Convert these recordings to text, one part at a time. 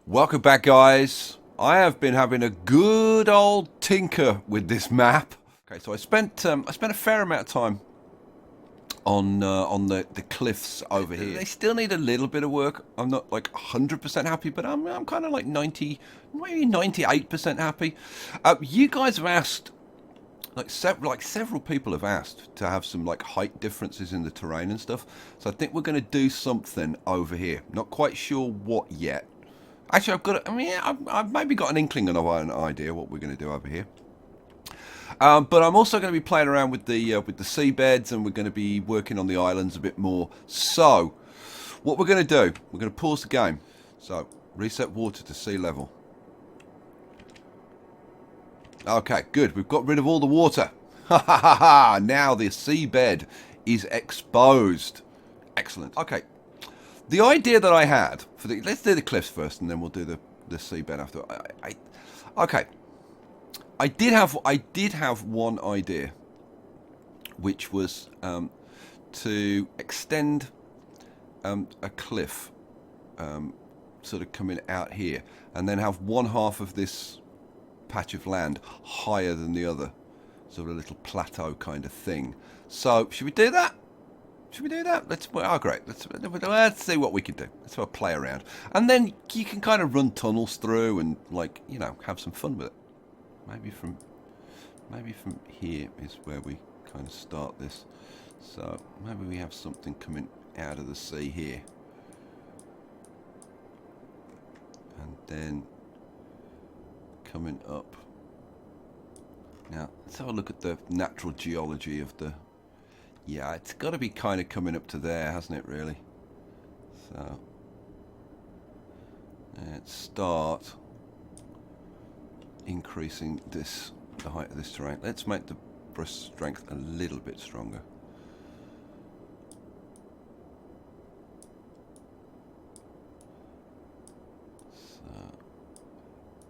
Welcome back, guys. I have been having a good old tinker with this map. Okay, so I spent a fair amount of time on the cliffs over here. They still need a little bit of work. I'm not like 100% happy, but I'm kind of like 90, maybe 98% happy. You guys have asked, like several people have asked to have some like height differences in the terrain and stuff. So I think we're going to do something over here. Not quite sure what yet. Actually, I've maybe got an inkling of an idea what we're going to do over here. But I'm also going to be playing around with the seabeds, and we're going to be working on the islands a bit more. So, what we're going to do, we're going to pause the game. So, reset water to sea level. Okay, good. We've got rid of all the water. Ha ha ha ha! Now the seabed is exposed. Excellent. Okay. The idea that I had for let's do the cliffs first, and then we'll do the seabed after. Okay. I did have one idea, which was to extend a cliff, sort of coming out here, and then have one half of this patch of land higher than the other, sort of a little plateau kind of thing. So, should we do that? Should we do that? Great. Let's see what we can do. Let's have a play around. And then you can kind of run tunnels through and, like, you know, have some fun with it. Maybe from here is where we kind of start this. So maybe we have something coming out of the sea here. And then coming up. Now, let's have a look at the natural geology of the... Yeah, it's got to be kind of coming up to there, hasn't it, really? So, let's start increasing the height of this terrain. Let's make the brush strength a little bit stronger. So,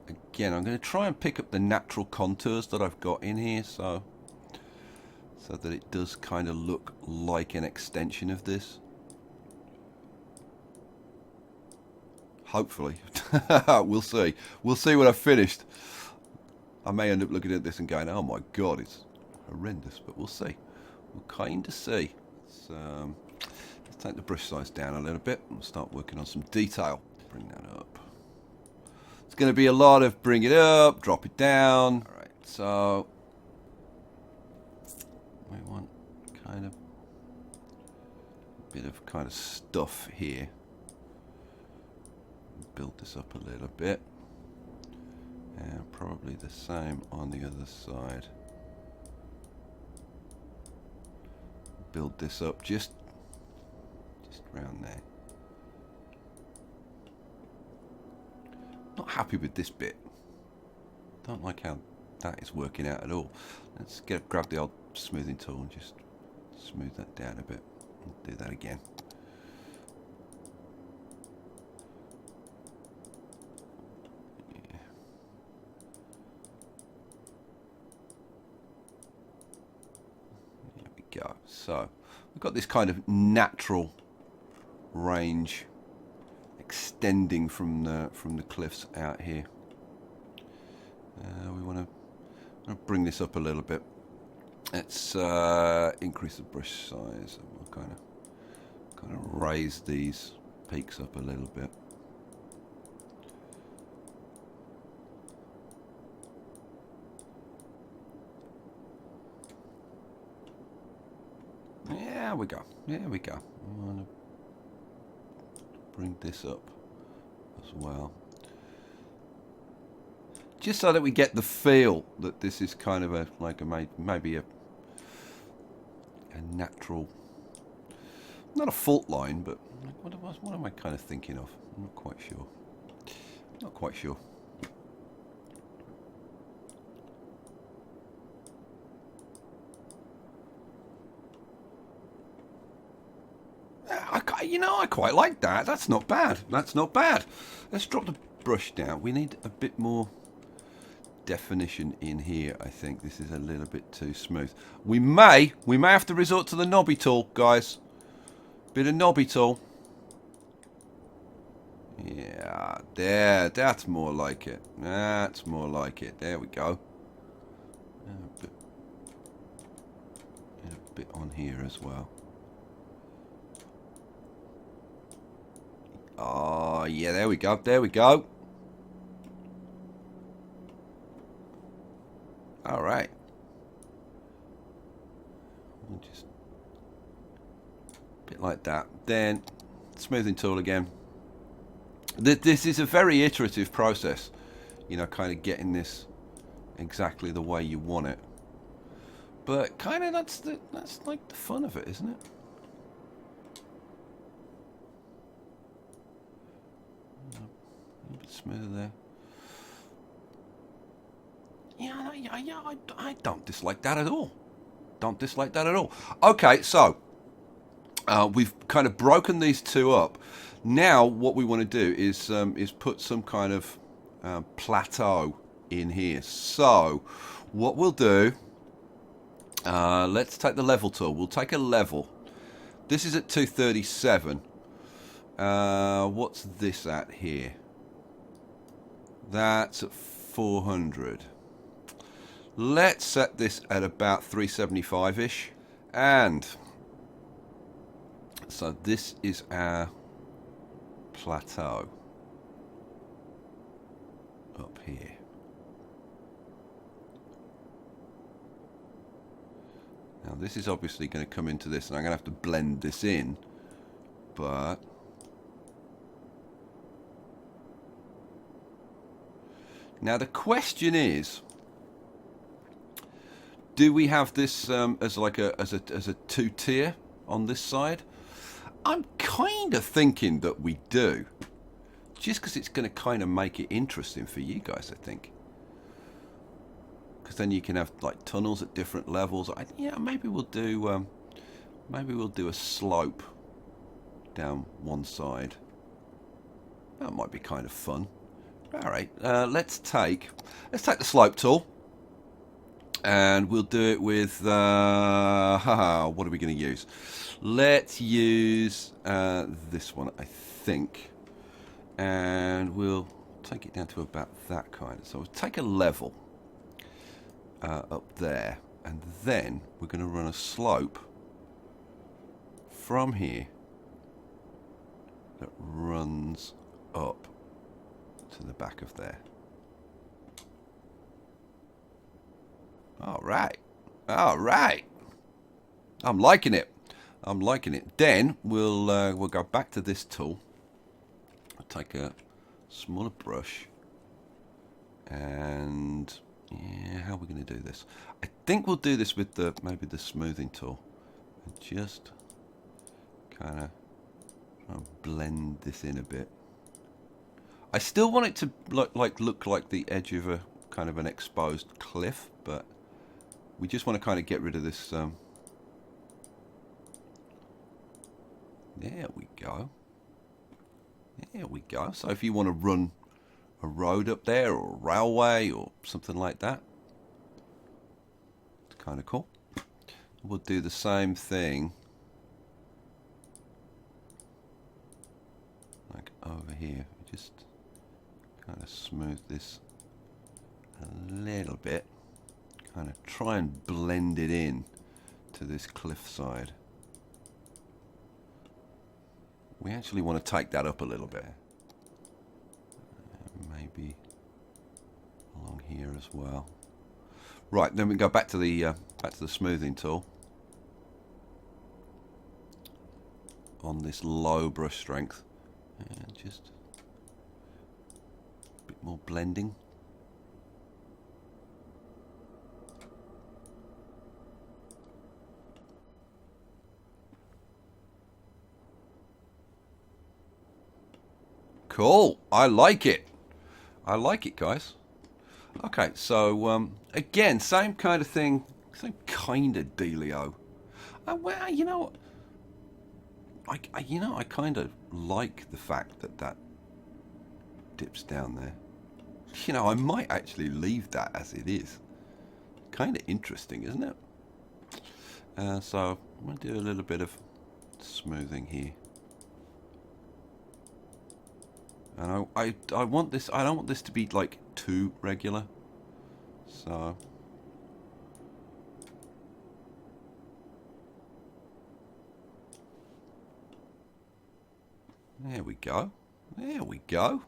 again, I'm going to try and pick up the natural contours that I've got in here, so that it does kind of look like an extension of this. Hopefully. We'll see. We'll see when I've finished. I may end up looking at this and going, oh my god, it's horrendous, but we'll see. We'll kind of see. Let's take the brush size down a little bit and we'll start working on some detail. Bring that up. It's going to be a lot of bring it up, drop it down. Alright, so we want kind of a bit of kind of stuff here. Build this up a little bit, and probably the same on the other side. Build this up just around there. Not happy with this bit. Don't like how that is working out at all. Let's grab the old smoothing tool and just smooth that down a bit. Do that again. Yeah. There we go. So we've got this kind of natural range extending from the cliffs out here. We want to bring this up a little bit. Let's increase the brush size. We'll kind of raise these peaks up a little bit. There we go. There we go. I want to bring this up as well. Just so that we get the feel that this is kind of maybe a natural, not a fault line, but what am I kind of thinking of? I'm not quite sure. Not quite sure. I quite like that. That's not bad. That's not bad. Let's drop the brush down. We need a bit more definition in here. I think this is a little bit too smooth. We may have to resort to the knobby tool, guys. Bit of knobby tool. Yeah, there, that's more like it. That's more like it. There we go. A bit on here as well. Oh, yeah, there we go. There we go. All right. Just a bit like that. Then smoothing tool again. This is a very iterative process, you know, kind of getting this exactly the way you want it. But kind of that's like the fun of it, isn't it? A bit smoother there. Yeah, I don't dislike that at all. Don't dislike that at all. Okay, so we've kind of broken these two up. Now what we want to do is put some kind of plateau in here. So what we'll do, let's take the level tool. We'll take a level. This is at 237. What's this at here? That's at 400. Let's set this at about 375-ish. And so this is our plateau up here. Now this is obviously going to come into this, and I'm going to have to blend this in, but now the question is, do we have this as like as a two-tier on this side? I'm kind of thinking that we do, just because it's going to kind of make it interesting for you guys, I think. Because then you can have like tunnels at different levels. Yeah, maybe we'll do a slope down one side. That might be kind of fun. All right, let's take the slope tool, and we'll do it with what are we going to use? Let's use this one, I think, and we'll take it down to about that kind. So we'll take a level up there, and then we're going to run a slope from here that runs up to the back of there. All right. All right. I'm liking it. I'm liking it. Then we'll go back to this tool. I'll take a smaller brush, and yeah, how are we going to do this? I think we'll do this with maybe the smoothing tool, and just kind of try and blend this in a bit. I still want it to look like the edge of a kind of an exposed cliff, but we just want to kind of get rid of this. There we go. There we go. So if you want to run a road up there, or a railway, or something like that, it's kind of cool. We'll do the same thing like over here. Just kind of smooth this a little bit. Kind of try and blend it in to this cliff side. We actually want to take that up a little bit. Maybe along here as well. Right, then we go back to the smoothing tool on this low brush strength, and just a bit more blending. Cool. I like it. I like it, guys. Okay, so again, same kind of thing, same kind of dealio. Well, you know, I kind of like the fact that dips down there. You know, I might actually leave that as it is. Kind of interesting, isn't it? So I'm going to do a little bit of smoothing here. And I want this, I don't want this to be like too regular. So there we go. There we go.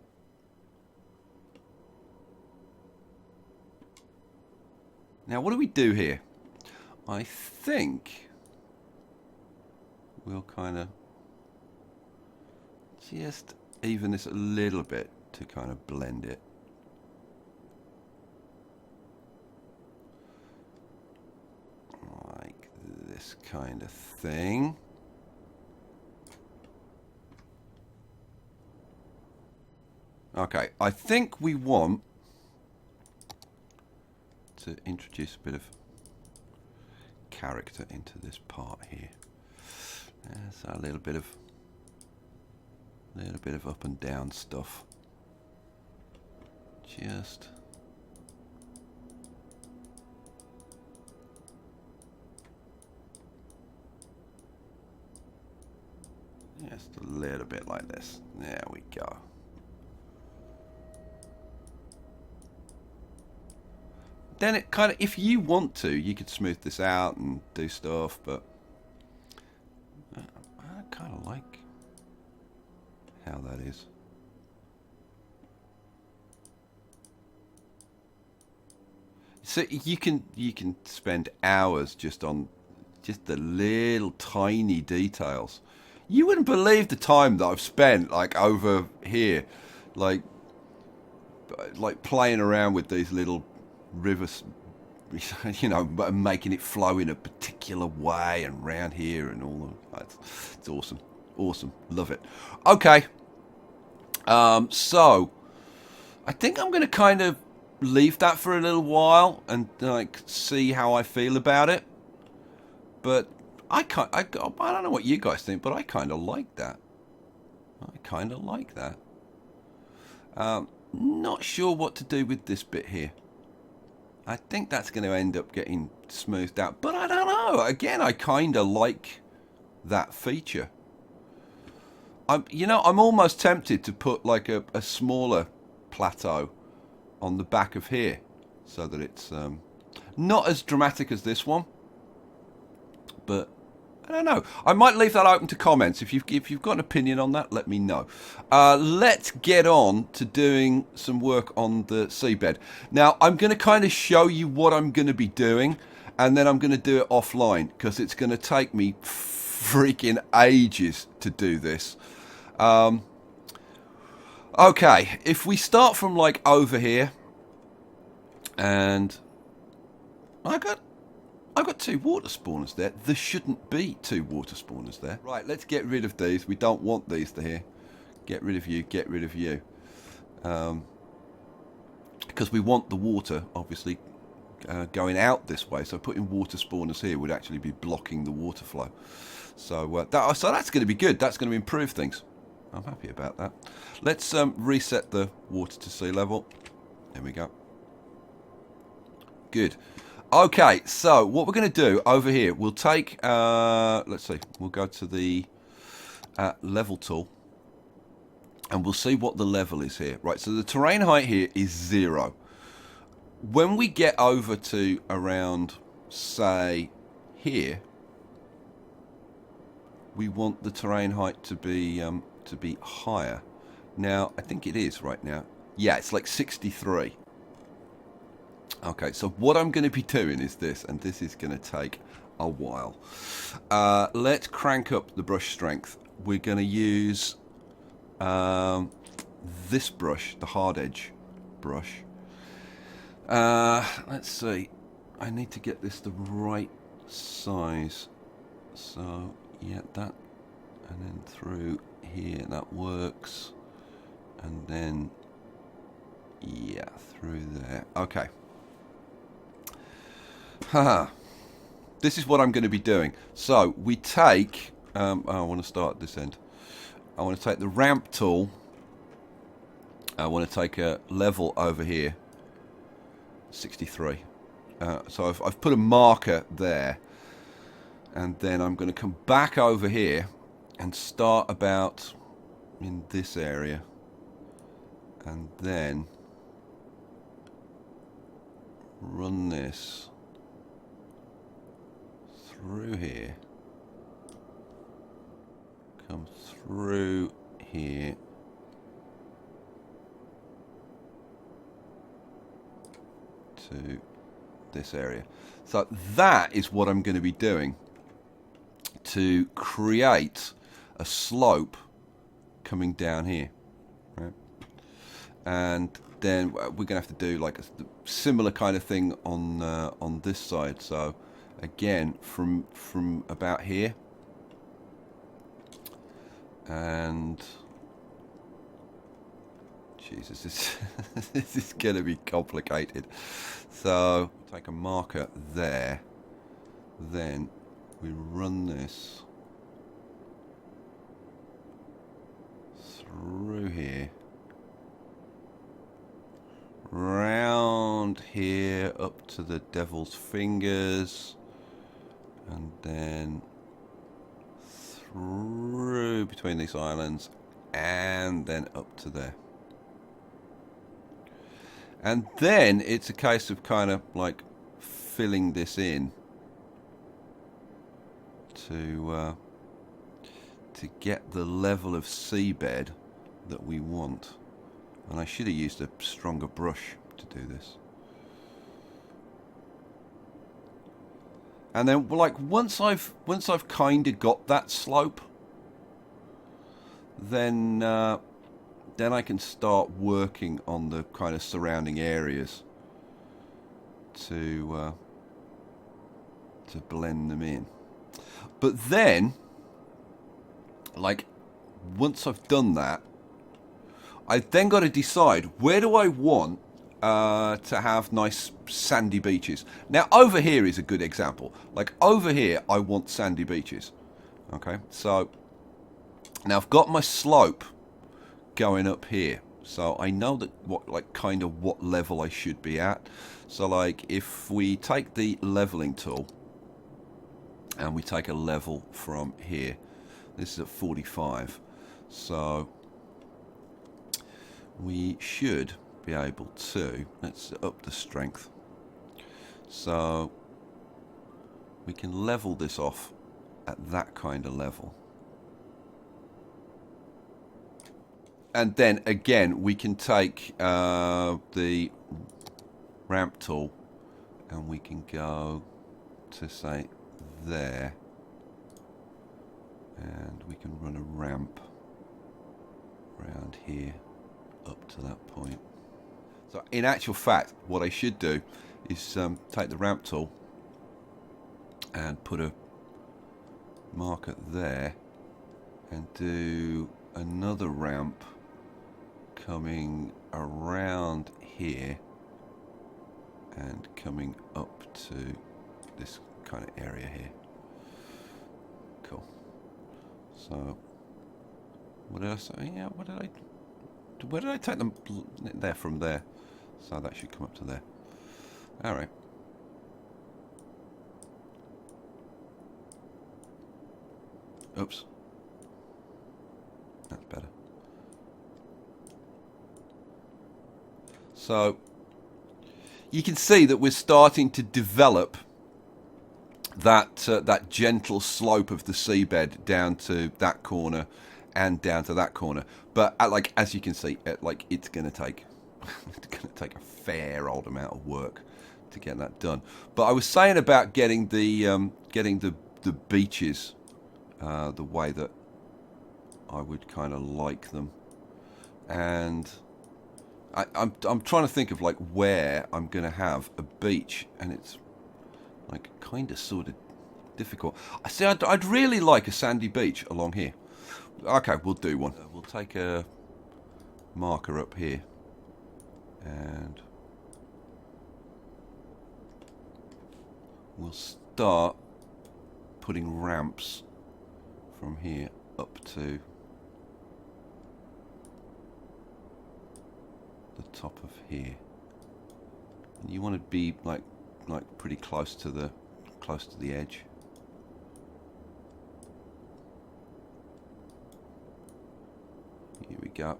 Now what do we do here? I think we'll kind of just even this a little bit to kind of blend it. Like this kind of thing. Okay, I think we want to introduce a bit of character into this part here. So a little bit of up and down stuff. Just a little bit like this. There we go. Then it kind of, if you want to, you could smooth this out and do stuff, but I kind of like how that is. So you can spend hours just on just the little tiny details. You wouldn't believe the time that I've spent like over here, like playing around with these little rivers, you know, making it flow in a particular way and round here and all of that. It's awesome. Awesome. Love it. Okay. So I think I'm going to kind of leave that for a little while and like see how I feel about it. But I don't know what you guys think, but I kind of like that. I kind of like that. Not sure what to do with this bit here. I think that's going to end up getting smoothed out, but I don't know. Again, I kind of like that feature. You know, I'm almost tempted to put like a smaller plateau on the back of here, so that it's not as dramatic as this one. But I don't know. I might leave that open to comments. If you've got an opinion on that, let me know. Let's get on to doing some work on the seabed. Now, I'm going to kind of show you what I'm going to be doing, and then I'm going to do it offline, because it's going to take me freaking ages to do this. Okay, if we start from like over here, and I've got 2 water spawners there. There shouldn't be 2 water spawners there. Right, let's get rid of these. We don't want these to here. Get rid of you, get rid of you. Because we want the water, obviously, going out this way. So putting water spawners here would actually be blocking the water flow. So, so that's going to be good. That's going to improve things. I'm happy about that. Let's reset the water to sea level. There we go. Good. Okay, so what we're going to do over here, we'll take, let's see, we'll go to the level tool, and we'll see what the level is here. Right, so the terrain height here is 0. When we get over to around, say, here, we want the terrain height to be higher. Now, I think it is right now. Yeah, it's like 63. Okay, so what I'm going to be doing is this, and this is going to take a while. Let's crank up the brush strength. We're going to use this brush, the hard edge brush. Let's see. I need to get this the right size. So, yeah, that, and then through here, that works. And then, yeah, through there. Okay. Haha. This is what I'm going to be doing. So we take, I want to start at this end. I want to take the ramp tool. I want to take a level over here, 63. So I've put a marker there, and then I'm going to come back over here and start about in this area. and then run this through here, come through here, to this area. So that is what I'm going to be doing to create a slope coming down here, right? And then we're going to have to do like a similar kind of thing on this side. So again, from about here, and Jesus, this is going to be complicated. So take a marker there, then we run this through here, round here up to the devil's fingers, and then through between these islands, and then up to there. And then it's a case of kind of like filling this in to get the level of seabed that we want. And I should have used a stronger brush to do this. And then, like, once I've kind of got that slope, then I can start working on the kind of surrounding areas to blend them in. But then, like, once I've done that, I've then got to decide, where do I want to have nice sandy beaches. Now, over here is a good example. Like, over here, I want sandy beaches. Okay, so now I've got my slope going up here, so I know that what level I should be at. So like, if we take the leveling tool and we take a level from here, this is at 45, so we should be able to, let's up the strength, so we can level this off at that kind of level. And then again, we can take the ramp tool and we can go to, say, there, and we can run a ramp around here up to that point. So in actual fact, what I should do is take the ramp tool and put a marker there and do another ramp coming around here and coming up to this kind of area here. Cool. So what did I say? Yeah, where did I take them there from there? So that should come up to there. All right. Oops. That's better. So you can see that we're starting to develop that that gentle slope of the seabed down to that corner and down to that corner. But like, as you can see, it's going to take a fair old amount of work to get that done. But I was saying about getting the beaches the way that I would kind of like them, and I'm trying to think of like where I'm going to have a beach, and it's like kind of sort of difficult. I see. I'd really like a sandy beach along here. Okay, we'll do one. We'll take a marker up here, and we'll start putting ramps from here up to the top of here. And you want to be like pretty close to the edge. Here we go.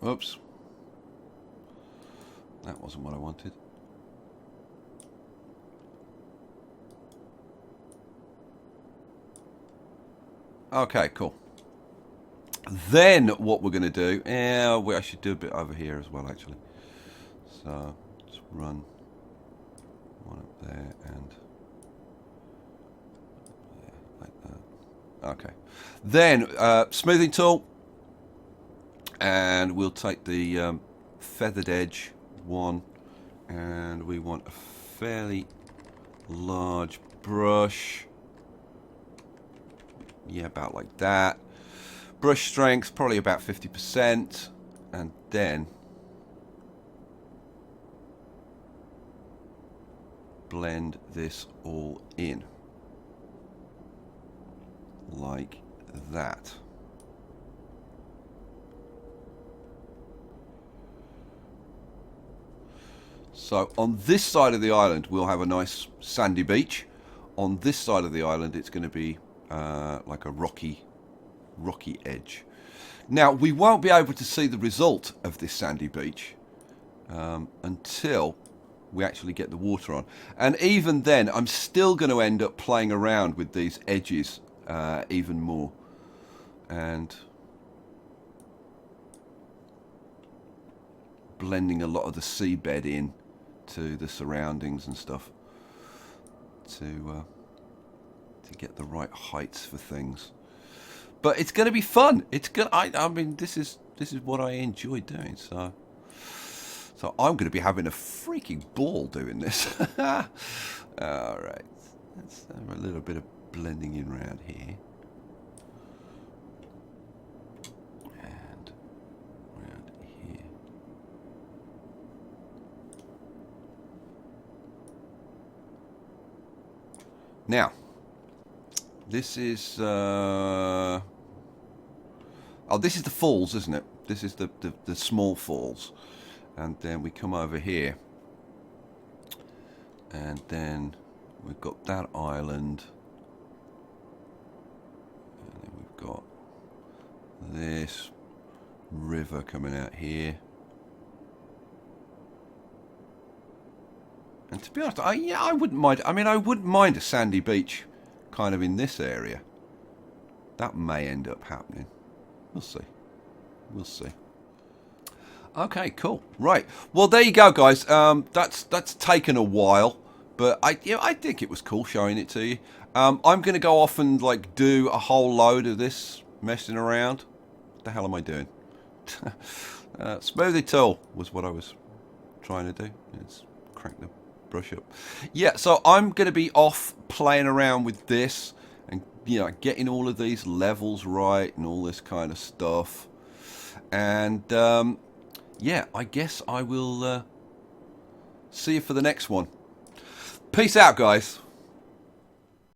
Oops. That wasn't what I wanted. Okay, cool. Then what we're going to do, I should do a bit over here as well, actually. So let's run one up there and like that. Okay. Then smoothing tool, and we'll take the feathered edge one, and we want a fairly large brush. Yeah, about like that. Brush strength, probably about 50%. And then blend this all in. Like that. So on this side of the island, we'll have a nice sandy beach. On this side of the island, it's going to be like a rocky edge. Now, we won't be able to see the result of this sandy beach until we actually get the water on. And even then, I'm still going to end up playing around with these edges even more. And blending a lot of the seabed in to the surroundings and stuff to get the right heights for things. But it's going to be fun. It's good. I mean, this is what I enjoy doing. So I'm going to be having a freaking ball doing this. All right, let's have a little bit of blending in around here and around here. Now, this is this is the falls, isn't it? This is the small falls, and then we come over here, and then we've got that island, and then we've got this river coming out here. And to be honest, I wouldn't mind. I mean, I wouldn't mind a sandy beach kind of in this area. That may end up happening. We'll see. We'll see. Okay, cool. Right. Well, there you go, guys. That's taken a while, but I think it was cool showing it to you. I'm going to go off and like do a whole load of this messing around. What the hell am I doing? Smoothie tool was what I was trying to do. Let's crank the brush up. Yeah, so I'm going to be off playing around with this and, you know, getting all of these levels right and all this kind of stuff. And yeah, I guess I will see you for the next one. Peace out, guys.